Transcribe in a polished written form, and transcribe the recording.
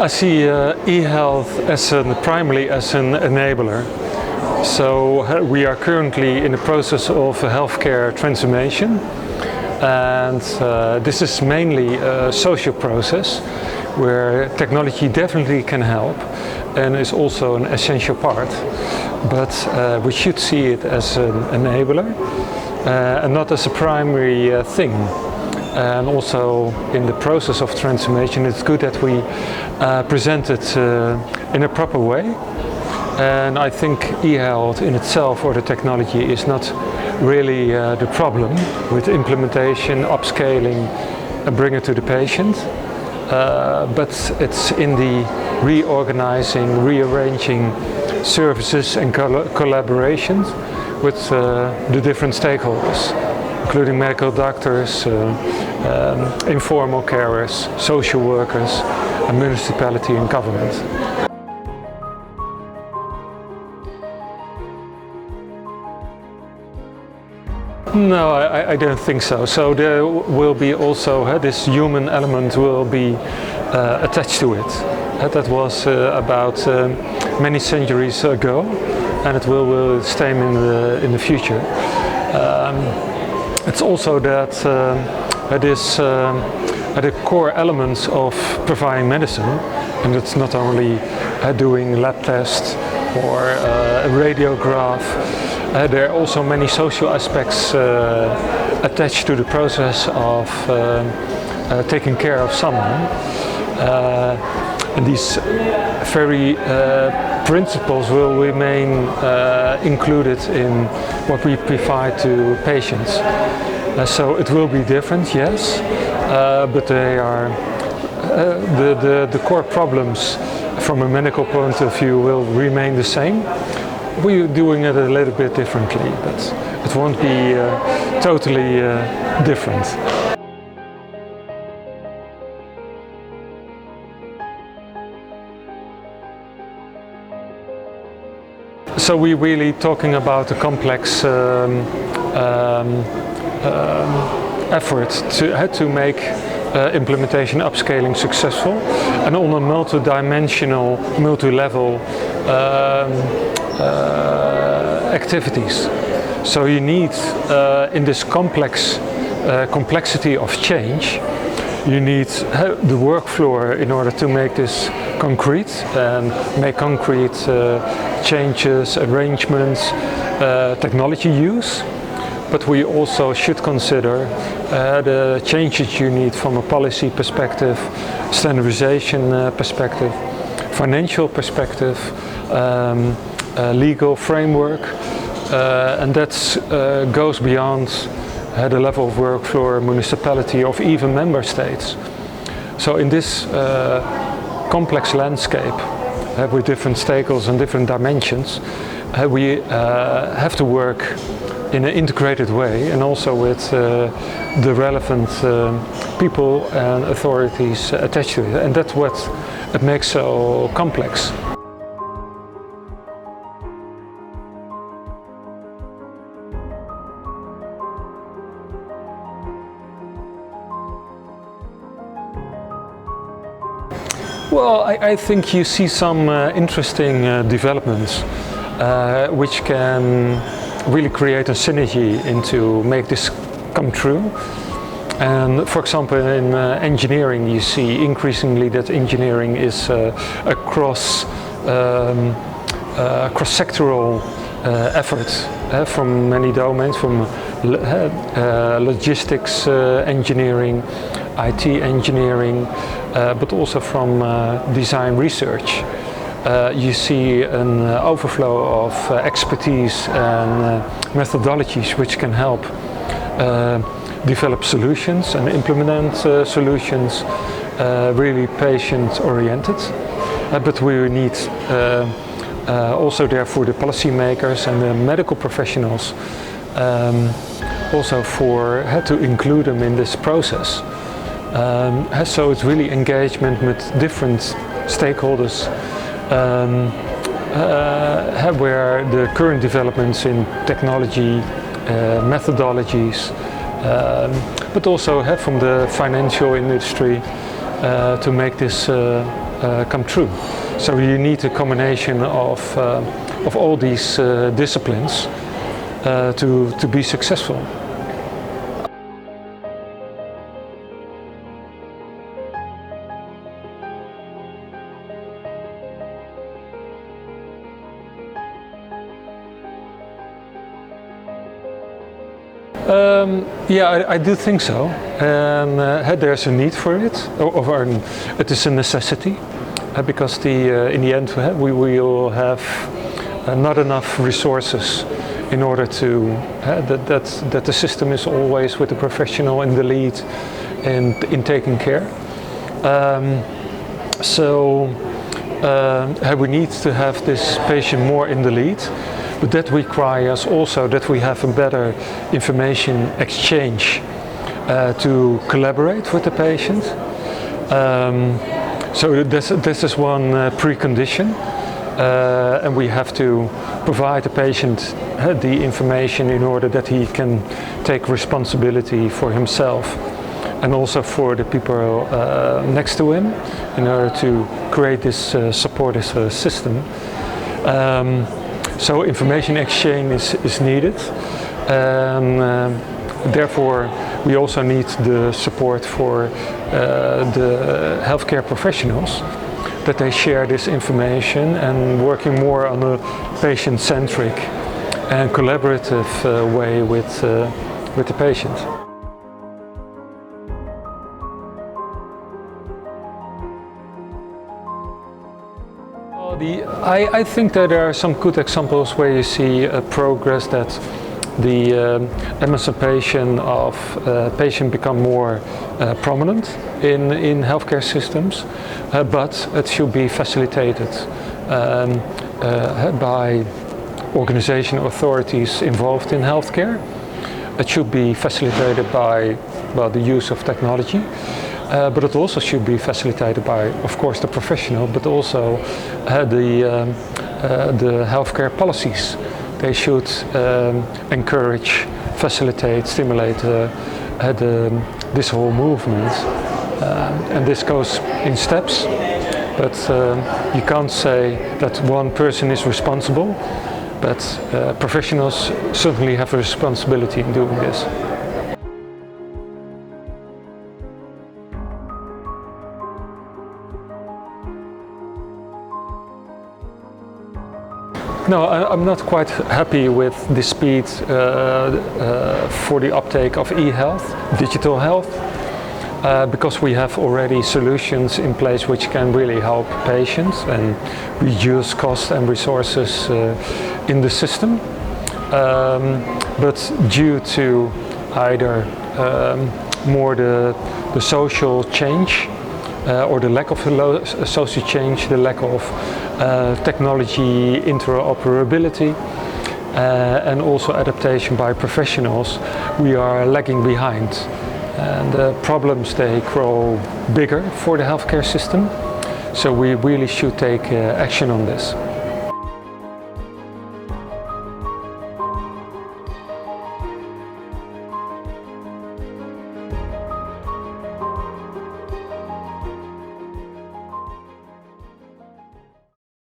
I see eHealth primarily as an enabler. So we are currently in the process of a healthcare transformation, and this is mainly a social process where technology definitely can help and is also an essential part. But we should see it as an enabler and not as a primary thing. And also in the process of transformation, it's good that we present it in a proper way. And I think eHealth in itself, or the technology, is not really the problem with implementation, upscaling, and bring it to the patient. But it's in the reorganizing, rearranging services and collaborations with the different stakeholders, including medical doctors, informal carers, social workers, and municipality and government. No, I don't think so. So there will be also this human element will be attached to it. That was about many centuries ago, and it will stay in the future. It's also that it is the core elements of providing medicine, and it's not only doing lab tests or a radiograph. There are also many social aspects attached to the process of taking care of someone. And these very principles will remain included in what we provide to patients. So it will be different, yes, but they are the core problems from a medical point of view will remain the same. We're doing it a little bit differently, but it won't be totally different. So we're really talking about a complex effort to make implementation upscaling successful, and on a multi-dimensional, multi-level activities. So you need, in this complexity of change, you need the workflow in order to make this concrete and make concrete changes, arrangements, technology use. But we also should consider the changes you need from a policy perspective, standardization perspective, financial perspective, legal framework, and that goes beyond the level of workflow, municipality, or even member states. So in this complex landscape with different stakeholders and different dimensions, we have to work in an integrated way, and also with the relevant people and authorities attached to it, and that's what it makes so complex. Well, I think you see some interesting developments which can really create a synergy to make this come true. And for example, in engineering, you see increasingly that engineering is a cross-sectoral effort from many domains, from logistics engineering, IT engineering, but also from design research. You see an overflow of expertise and methodologies which can help develop solutions and implement solutions really patient-oriented. But we need also therefore the policymakers and the medical professionals also to include them in this process. So it's really engagement with different stakeholders where the current developments in technology, methodologies, but also from the financial industry to make this come true. So you need a combination of all these disciplines to be successful. Yeah, I do think so, and there's a need for it, or it is a necessity, because in the end we will have not enough resources in order to that the system is always with the professional in the lead in taking care. We need to have this patient more in the lead. But that requires also that we have a better information exchange to collaborate with the patient. So this is one precondition, and we have to provide the patient the information in order that he can take responsibility for himself and also for the people next to him in order to create this supportive system. So information exchange is needed, and therefore we also need the support for the healthcare professionals, that they share this information and working more on a patient-centric and collaborative way with the patient. I think that there are some good examples where you see progress, that the emancipation of patients become more prominent in healthcare systems, but it should be facilitated by organizational authorities involved in healthcare. It should be facilitated by the use of technology. But it also should be facilitated by, of course, the professional, but also the healthcare policies. They should encourage, facilitate, stimulate this whole movement. And this goes in steps, but you can't say that one person is responsible, but professionals certainly have a responsibility in doing this. No, I'm not quite happy with the speed for the uptake of eHealth, digital health, because we have already solutions in place which can really help patients and reduce costs and resources in the system. But due to either more the social change or the lack of social change, the lack of technology interoperability, and also adaptation by professionals, we are lagging behind. And the problems, they grow bigger for the healthcare system. So we really should take action on this.